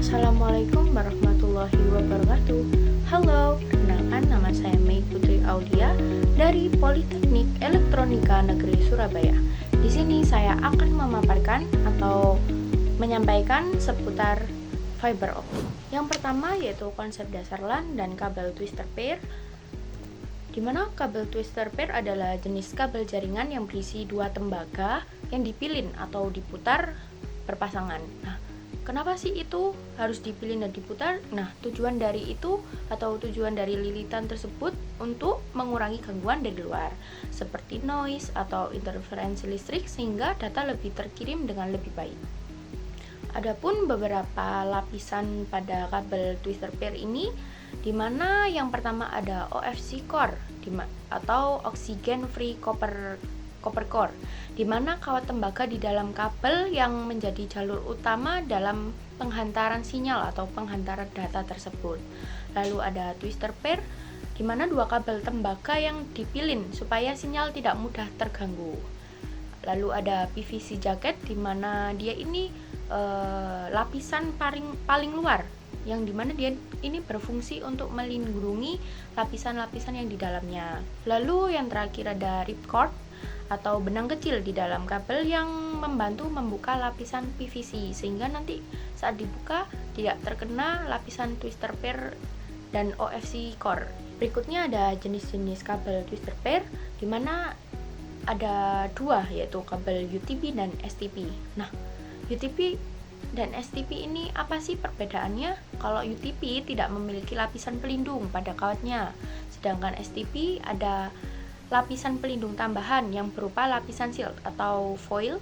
Assalamualaikum warahmatullahi wabarakatuh. Halo, perkenalkan nama saya Mei Putri Aulia dari Politeknik Elektronika Negeri Surabaya. Di sini saya akan memaparkan atau menyampaikan seputar fiber optik. Yang pertama yaitu konsep dasar LAN dan kabel twister pair. Di mana kabel twister pair adalah jenis kabel jaringan yang berisi dua tembaga yang dipilin atau diputar berpasangan. Nah, kenapa sih itu harus dipilih dan diputar? Nah, tujuan dari itu atau tujuan dari lilitan tersebut untuk mengurangi gangguan dari luar, seperti noise atau interferensi listrik sehingga data lebih terkirim dengan lebih baik. Adapun beberapa lapisan pada kabel twister pair ini, di mana yang pertama ada OFC core atau oxygen free copper core, di mana kawat tembaga di dalam kabel yang menjadi jalur utama dalam penghantaran sinyal atau penghantaran data tersebut. Lalu ada twister pair, di mana dua kabel tembaga yang dipilin supaya sinyal tidak mudah terganggu. Lalu ada PVC jacket, di mana dia ini lapisan paling luar, yang dimana dia ini berfungsi untuk melindungi lapisan-lapisan yang di dalamnya. Lalu yang terakhir ada ripcord atau benang kecil di dalam kabel yang membantu membuka lapisan PVC sehingga nanti saat dibuka tidak terkena lapisan twister pair dan OFC core. Berikutnya ada jenis-jenis kabel twister pair, di mana ada dua, yaitu kabel UTP dan STP. Nah, UTP dan STP ini apa sih perbedaannya? Kalau UTP tidak memiliki lapisan pelindung pada kawatnya, sedangkan STP ada lapisan pelindung tambahan yang berupa lapisan shield atau foil,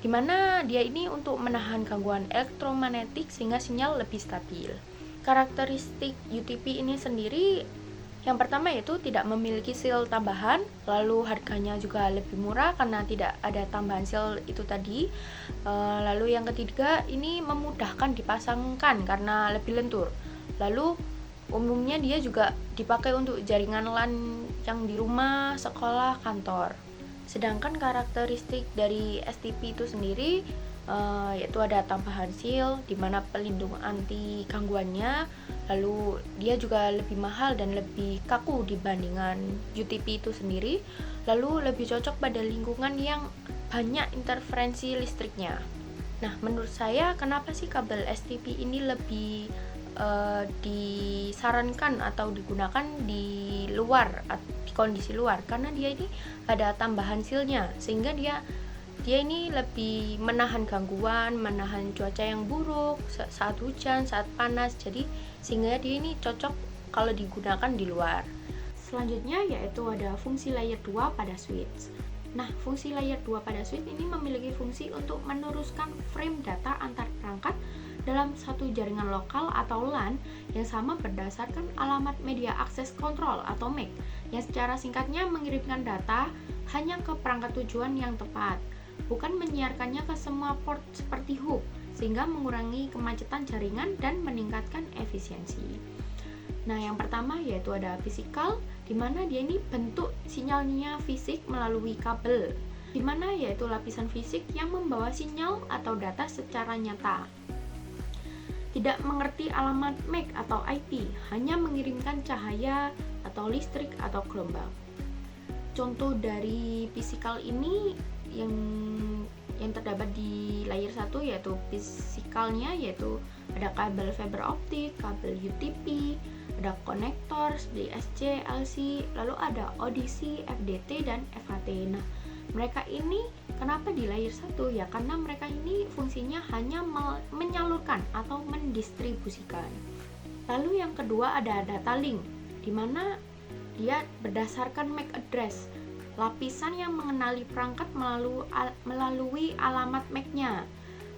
di mana dia ini untuk menahan gangguan elektromagnetik sehingga sinyal lebih stabil. Karakteristik UTP ini sendiri, yang pertama yaitu tidak memiliki shield tambahan, lalu harganya juga lebih murah karena tidak ada tambahan shield itu tadi. Lalu yang ketiga, ini memudahkan dipasangkan karena lebih lentur. Lalu umumnya dia juga dipakai untuk jaringan LAN yang di rumah, sekolah, kantor. Sedangkan karakteristik dari STP itu sendiri yaitu ada tambahan shield di mana pelindung anti gangguannya. Lalu dia juga lebih mahal dan lebih kaku dibandingkan UTP itu sendiri. Lalu lebih cocok pada lingkungan yang banyak interferensi listriknya. Nah, menurut saya kenapa sih kabel STP ini lebih disarankan atau digunakan di luar, di kondisi luar, karena dia ini ada tambahan shieldnya sehingga dia ini lebih menahan gangguan, menahan cuaca yang buruk saat hujan, saat panas. Jadi sehingga dia ini cocok kalau digunakan di luar. Selanjutnya yaitu ada fungsi layer 2 pada switch. Nah, fungsi layer 2 pada switch ini memiliki fungsi untuk meneruskan frame data antar perangkat dalam satu jaringan lokal atau LAN yang sama berdasarkan alamat media access control atau MAC, yang secara singkatnya mengirimkan data hanya ke perangkat tujuan yang tepat, bukan menyiarkannya ke semua port seperti hub, sehingga mengurangi kemacetan jaringan dan meningkatkan efisiensi. Nah, yang pertama yaitu ada physical, di mana dia ini bentuk sinyalnya fisik melalui kabel, di mana yaitu lapisan fisik yang membawa sinyal atau data secara nyata. Tidak mengerti alamat MAC atau IP, hanya mengirimkan cahaya atau listrik atau gelombang. Contoh dari physical ini yang terdapat di layer 1 yaitu physicalnya, yaitu ada kabel fiber optik, kabel UTP, ada konektor DSC, LC, lalu ada ODC, FDT, dan FHT. Nah, mereka ini kenapa di layer 1? Ya karena mereka ini fungsinya hanya menyalurkan atau mendistribusikan. Lalu yang kedua ada data link, di mana dia berdasarkan MAC address, lapisan yang mengenali perangkat melalui alamat MAC-nya.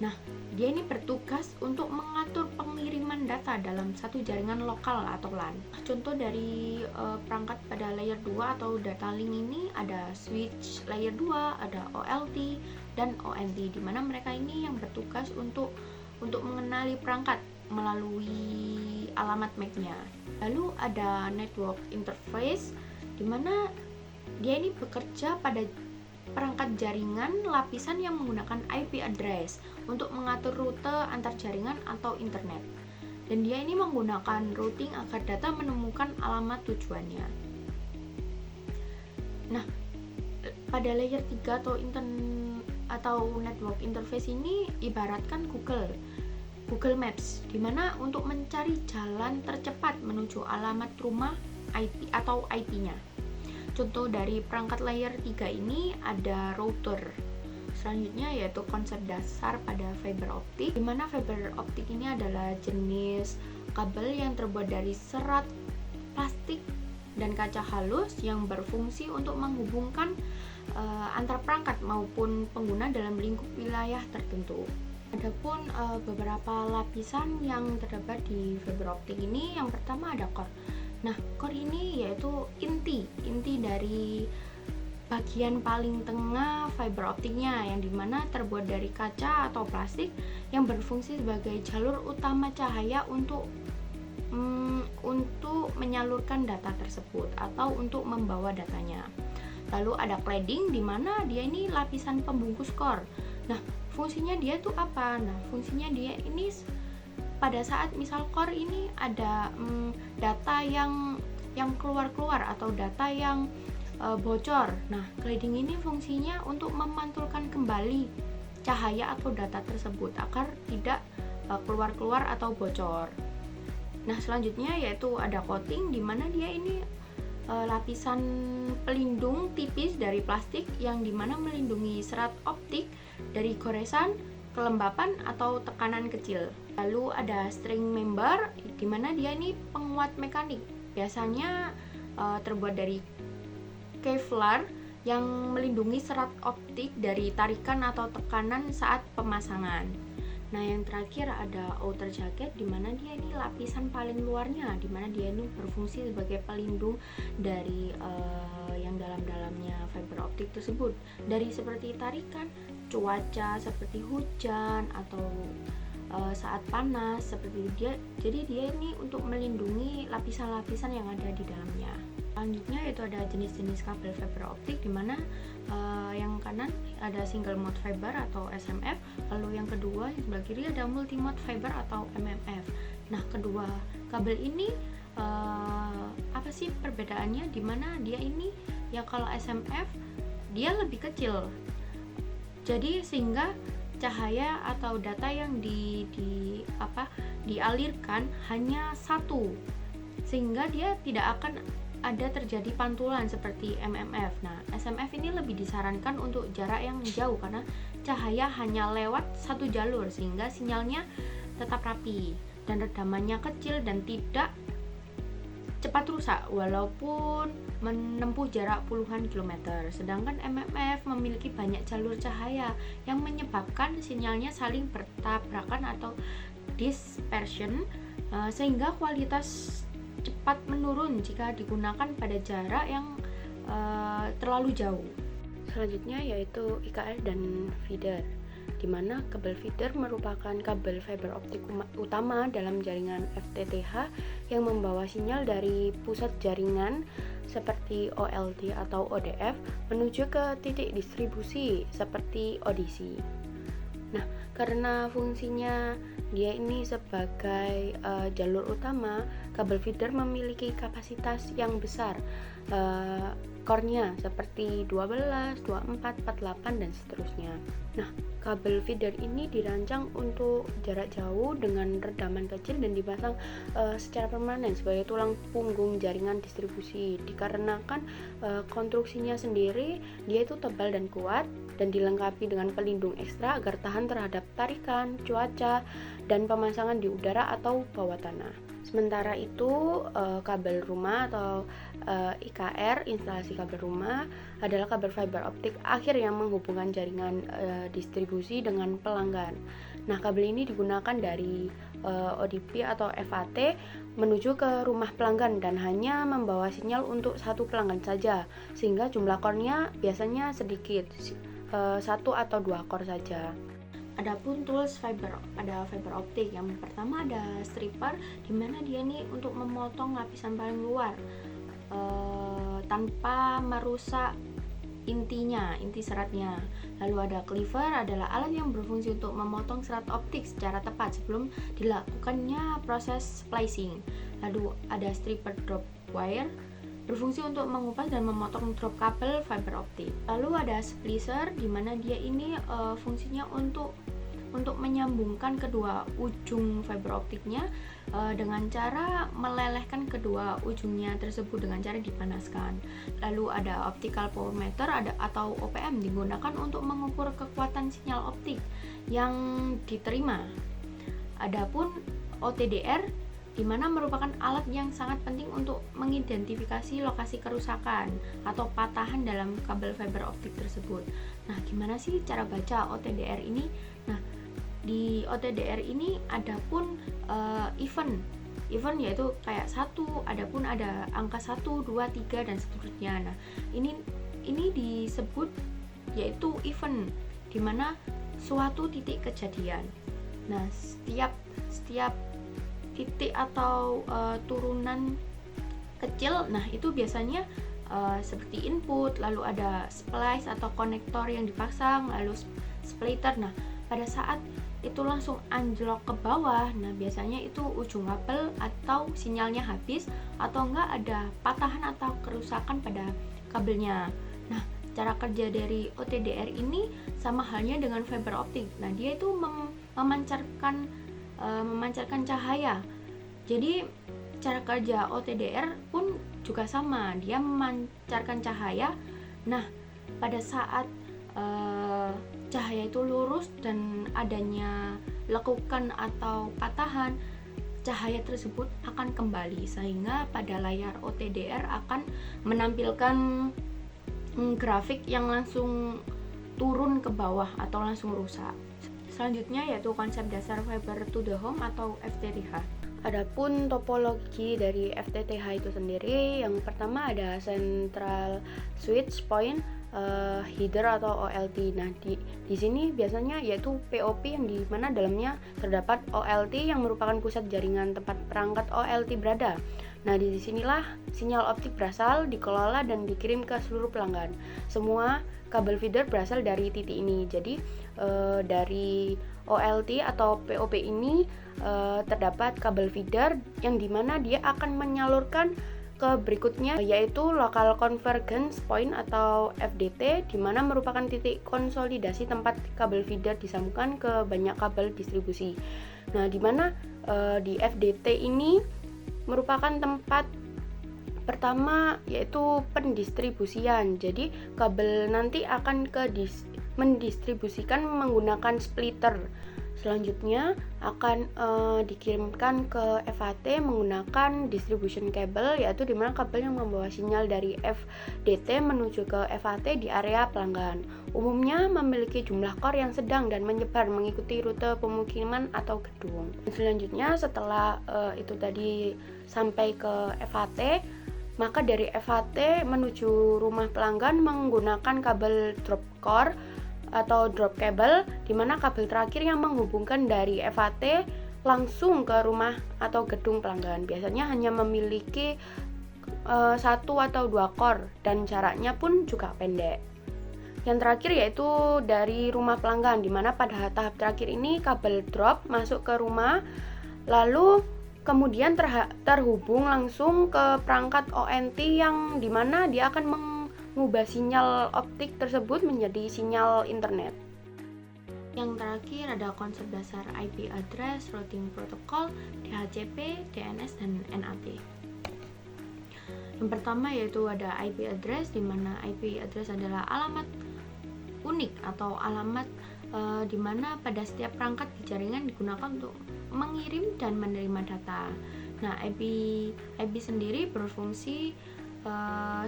Nah, dia ini bertugas untuk mengatur pengiriman data dalam satu jaringan lokal atau LAN. Contoh dari perangkat pada layer 2 atau data link ini ada switch layer 2, ada OLT dan ONT, di mana mereka ini yang bertugas untuk mengenali perangkat melalui alamat MAC-nya. Lalu ada network interface, di mana dia ini bekerja pada perangkat jaringan lapisan yang menggunakan IP address untuk mengatur rute antar jaringan atau internet. Dan dia ini menggunakan routing agar data menemukan alamat tujuannya. Nah, pada layer 3 atau network interface ini ibaratkan Google Maps, di mana untuk mencari jalan tercepat menuju alamat rumah IP atau IP-nya. Contoh dari perangkat layer 3 ini ada router. Selanjutnya yaitu konsep dasar pada fiber optik, di mana fiber optik ini adalah jenis kabel yang terbuat dari serat plastik dan kaca halus yang berfungsi untuk menghubungkan antar perangkat maupun pengguna dalam lingkup wilayah tertentu. Adapun beberapa lapisan yang terdapat di fiber optik ini, yang pertama ada core. Nah, core ini yaitu inti dari bagian paling tengah fiber optiknya, yang dimana terbuat dari kaca atau plastik yang berfungsi sebagai jalur utama cahaya untuk menyalurkan data tersebut atau untuk membawa datanya. Lalu ada cladding, di mana dia ini lapisan pembungkus core. Nah, fungsinya dia tuh apa? Nah, fungsinya dia ini pada saat misal core ini ada data yang keluar atau data yang bocor. Nah, cladding ini fungsinya untuk memantulkan kembali cahaya atau data tersebut agar tidak keluar atau bocor. Nah, selanjutnya yaitu ada coating, di mana dia ini lapisan pelindung tipis dari plastik yang dimana melindungi serat optik dari goresan, kelembapan atau tekanan kecil. Lalu ada string member, di mana dia ini penguat mekanik. Biasanya terbuat dari Kevlar yang melindungi serat optik dari tarikan atau tekanan saat pemasangan. Nah, yang terakhir ada outer jacket, di mana dia ini lapisan paling luarnya, di mana dia ini berfungsi sebagai pelindung dari yang dalam-dalamnya fiber optik tersebut, dari seperti tarikan, cuaca seperti hujan atau saat panas seperti dia. Jadi dia ini untuk melindungi lapisan-lapisan yang ada di dalamnya. Selanjutnya yaitu ada jenis-jenis kabel fiber optik, di mana yang kanan ada single mode fiber atau SMF, lalu yang kedua yang sebelah kiri ada multi mode fiber atau MMF. Nah, kedua kabel ini apa sih perbedaannya? Di mana dia ini ya kalau SMF dia lebih kecil, jadi sehingga cahaya atau data yang dialirkan hanya satu, sehingga dia tidak akan ada terjadi pantulan seperti MMF. Nah, SMF ini lebih disarankan untuk jarak yang jauh karena cahaya hanya lewat satu jalur, sehingga sinyalnya tetap rapi dan redamannya kecil dan tidak cepat rusak walaupun menempuh jarak puluhan kilometer. Sedangkan MMF memiliki banyak jalur cahaya yang menyebabkan sinyalnya saling bertabrakan atau dispersion, sehingga kualitas cepat menurun jika digunakan pada jarak yang terlalu jauh. Selanjutnya yaitu IKR dan feeder, di mana kabel feeder merupakan kabel fiber optik utama dalam jaringan FTTH yang membawa sinyal dari pusat jaringan seperti OLT atau ODF menuju ke titik distribusi seperti ODC. Nah, karena fungsinya dia ini sebagai jalur utama, kabel feeder memiliki kapasitas yang besar, core-nya seperti 12, 24, 48 dan seterusnya. Nah, kabel feeder ini dirancang untuk jarak jauh dengan redaman kecil dan dipasang secara permanen sebagai tulang punggung jaringan distribusi. Dikarenakan konstruksinya sendiri, dia itu tebal dan kuat dan dilengkapi dengan pelindung ekstra agar tahan terhadap tarikan, cuaca, dan pemasangan di udara atau bawah tanah. Sementara itu, kabel rumah atau IKR, instalasi kabel rumah, adalah kabel fiber optik akhir yang menghubungkan jaringan distribusi dengan pelanggan. Nah, kabel ini digunakan dari ODP atau FAT menuju ke rumah pelanggan dan hanya membawa sinyal untuk satu pelanggan saja, sehingga jumlah core-nya biasanya sedikit, 1 atau 2 core saja. Adapun tools pada fiber optik, yang pertama ada stripper, di mana dia ini untuk memotong lapisan paling luar tanpa merusak inti seratnya. Lalu ada cleaver, adalah alat yang berfungsi untuk memotong serat optik secara tepat sebelum dilakukannya proses splicing. Lalu ada stripper drop wire, berfungsi untuk mengupas dan memotong drop kabel fiber optik. Lalu ada splicer, di mana dia ini fungsinya untuk menyambungkan kedua ujung fiber optiknya dengan cara melelehkan kedua ujungnya tersebut dengan cara dipanaskan. Lalu ada optical power meter atau OPM, digunakan untuk mengukur kekuatan sinyal optik yang diterima. Adapun OTDR, di mana merupakan alat yang sangat penting untuk mengidentifikasi lokasi kerusakan atau patahan dalam kabel fiber optik tersebut. Nah, gimana sih cara baca OTDR ini? Nah, di OTDR ini adapun event yaitu kayak 1, adapun ada angka 1, 2, 3 dan seterusnya. Nah, ini disebut yaitu event, di mana suatu titik kejadian. Nah, setiap titik atau turunan kecil, nah itu biasanya seperti input, lalu ada splice atau konektor yang dipasang, lalu splitter. Nah, pada saat itu langsung anjlok ke bawah, nah biasanya itu ujung kabel atau sinyalnya habis, atau enggak ada patahan atau kerusakan pada kabelnya. Nah, cara kerja dari OTDR ini sama halnya dengan fiber optik. Nah, dia itu memancarkan cahaya. Jadi cara kerja OTDR pun juga sama, dia memancarkan cahaya. Nah, pada saat cahaya itu lurus dan adanya lekukan atau patahan, cahaya tersebut akan kembali, sehingga pada layar OTDR akan menampilkan grafik yang langsung turun ke bawah atau langsung rusak. Selanjutnya yaitu konsep dasar fiber to the home atau FTTH. Adapun topologi dari FTTH itu sendiri, yang pertama ada central switch point, header atau OLT. Nah, di sini biasanya yaitu POP, yang di mana dalamnya terdapat OLT yang merupakan pusat jaringan tempat perangkat OLT berada. Nah, di sinilah sinyal optik berasal, dikelola dan dikirim ke seluruh pelanggan. Semua kabel feeder berasal dari titik ini. Jadi dari OLT atau POP ini terdapat kabel feeder yang dimana dia akan menyalurkan ke berikutnya, yaitu local convergence point atau FDT, di mana merupakan titik konsolidasi tempat kabel feeder disambungkan ke banyak kabel distribusi. Nah, di mana di FDT ini merupakan tempat pertama yaitu pendistribusian. Jadi kabel nanti akan mendistribusikan menggunakan splitter. Selanjutnya akan dikirimkan ke FAT menggunakan distribution cable, yaitu dimana kabel yang membawa sinyal dari FDT menuju ke FAT di area pelanggan. Umumnya memiliki jumlah core yang sedang dan menyebar mengikuti rute pemukiman atau gedung. Selanjutnya setelah itu tadi sampai ke FAT, maka dari FAT menuju rumah pelanggan menggunakan kabel drop core atau drop cable, di mana kabel terakhir yang menghubungkan dari FAT langsung ke rumah atau gedung pelanggan. Biasanya hanya memiliki 1 atau 2 core dan jaraknya pun juga pendek. Yang terakhir yaitu dari rumah pelanggan, di mana pada tahap terakhir ini kabel drop masuk ke rumah, lalu kemudian terhubung langsung ke perangkat ONT, yang dimana dia akan mengubah sinyal optik tersebut menjadi sinyal internet. Yang terakhir ada konsep dasar IP address, routing protocol, DHCP, DNS, dan NAT. Yang pertama yaitu ada IP address, di mana IP address adalah alamat unik atau alamat di mana pada setiap perangkat di jaringan digunakan untuk mengirim dan menerima data. Nah, IP sendiri berfungsi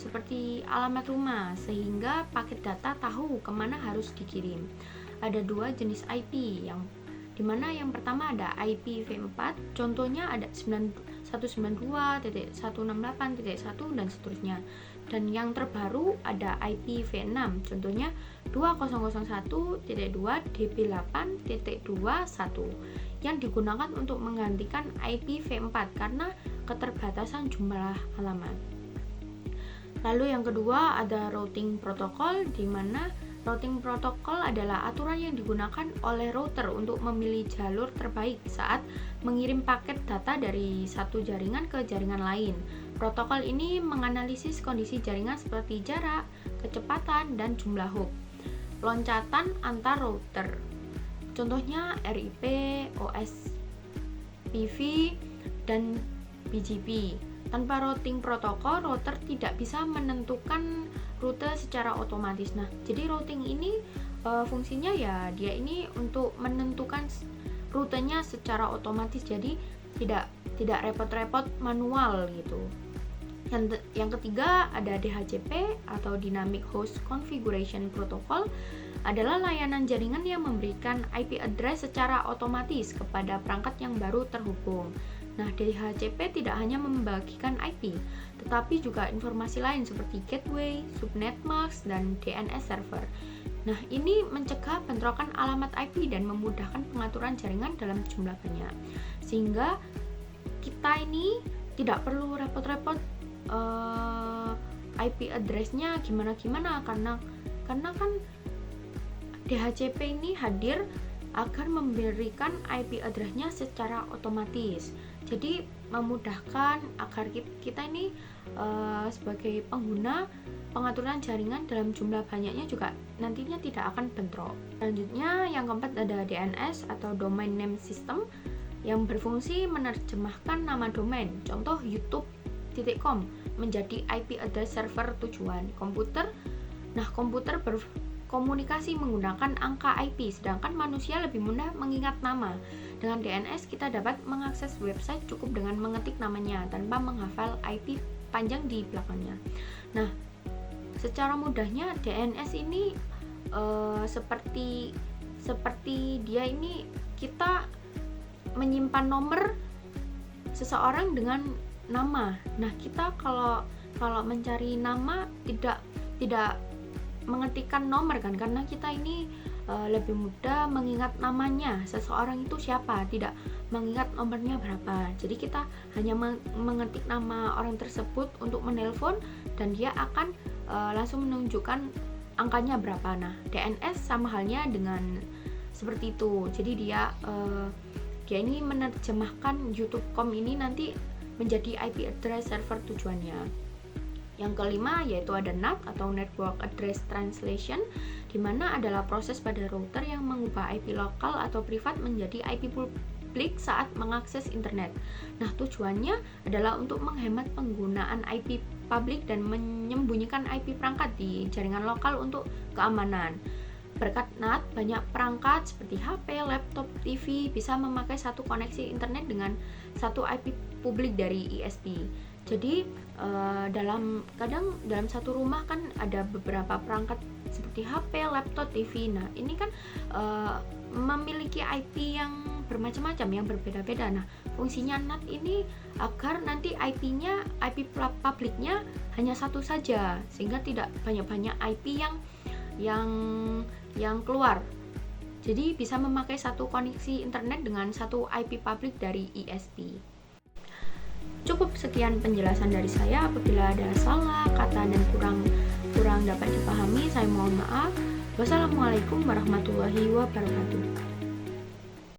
seperti alamat rumah, sehingga paket data tahu kemana harus dikirim. Ada 2 jenis IP, yang dimana yang pertama ada IPv4, contohnya ada 192.168.1 dan seterusnya. Dan yang terbaru ada IPv6, contohnya 20.1.2.dp8.21, yang digunakan untuk menggantikan IPv4 karena keterbatasan jumlah halaman. Lalu yang kedua ada routing protocol, di mana routing protocol adalah aturan yang digunakan oleh router untuk memilih jalur terbaik saat mengirim paket data dari satu jaringan ke jaringan lain. Protokol ini menganalisis kondisi jaringan seperti jarak, kecepatan, dan jumlah hop loncatan antar router. Contohnya RIP, OSPF, dan BGP. Tanpa routing protokol, router tidak bisa menentukan rute secara otomatis. Nah, jadi routing ini fungsinya ya dia ini untuk menentukan rutenya secara otomatis. Jadi tidak repot-repot manual gitu. Yang ketiga ada DHCP atau Dynamic Host Configuration Protocol, adalah layanan jaringan yang memberikan IP address secara otomatis kepada perangkat yang baru terhubung. Nah, DHCP tidak hanya membagikan IP, tetapi juga informasi lain seperti gateway, subnet mask, dan DNS server. Nah, ini mencegah bentrokan alamat IP dan memudahkan pengaturan jaringan dalam jumlah banyak. Sehingga kita ini tidak perlu repot-repot IP address-nya gimana-gimana, karena kan DHCP ini hadir agar memberikan IP address-nya secara otomatis. Jadi memudahkan agar kita ini sebagai pengguna pengaturan jaringan dalam jumlah banyaknya juga nantinya tidak akan bentrok. Selanjutnya yang keempat ada DNS atau Domain Name System yang berfungsi menerjemahkan nama domain. Contoh youtube.com menjadi IP address server tujuan komputer. Nah, komputer berkomunikasi menggunakan angka IP, sedangkan manusia lebih mudah mengingat nama. Dengan DNS kita dapat mengakses website cukup dengan mengetik namanya tanpa menghafal IP panjang di belakangnya. Nah, secara mudahnya DNS ini seperti dia ini kita menyimpan nomor seseorang dengan nama. Nah, kita kalau mencari nama tidak mengetikkan nomor kan, karena kita ini lebih mudah mengingat namanya seseorang itu siapa, tidak mengingat nomornya berapa. Jadi kita hanya mengetik nama orang tersebut untuk menelpon dan dia akan langsung menunjukkan angkanya berapa. Nah, DNS sama halnya dengan seperti itu. Jadi dia ini menerjemahkan youtube.com ini nanti menjadi IP address server tujuannya. Yang kelima yaitu ada NAT atau Network Address Translation, di mana adalah proses pada router yang mengubah IP lokal atau privat menjadi IP publik saat mengakses internet. Nah, tujuannya adalah untuk menghemat penggunaan IP publik dan menyembunyikan IP perangkat di jaringan lokal untuk keamanan. Berkat NAT, banyak perangkat seperti HP, laptop, TV bisa memakai satu koneksi internet dengan satu IP publik dari ISP. Jadi dalam satu rumah kan ada beberapa perangkat seperti HP, laptop, TV. Nah, ini kan memiliki IP yang bermacam-macam, yang berbeda-beda. Nah, fungsinya NAT ini agar nanti IP publiknya hanya satu saja, sehingga tidak banyak-banyak IP yang keluar. Jadi bisa memakai satu koneksi internet dengan satu IP publik dari ISP. Cukup sekian penjelasan dari saya. Apabila ada salah kata dan kurang dapat dipahami, saya mohon maaf. Wassalamualaikum warahmatullahi wabarakatuh.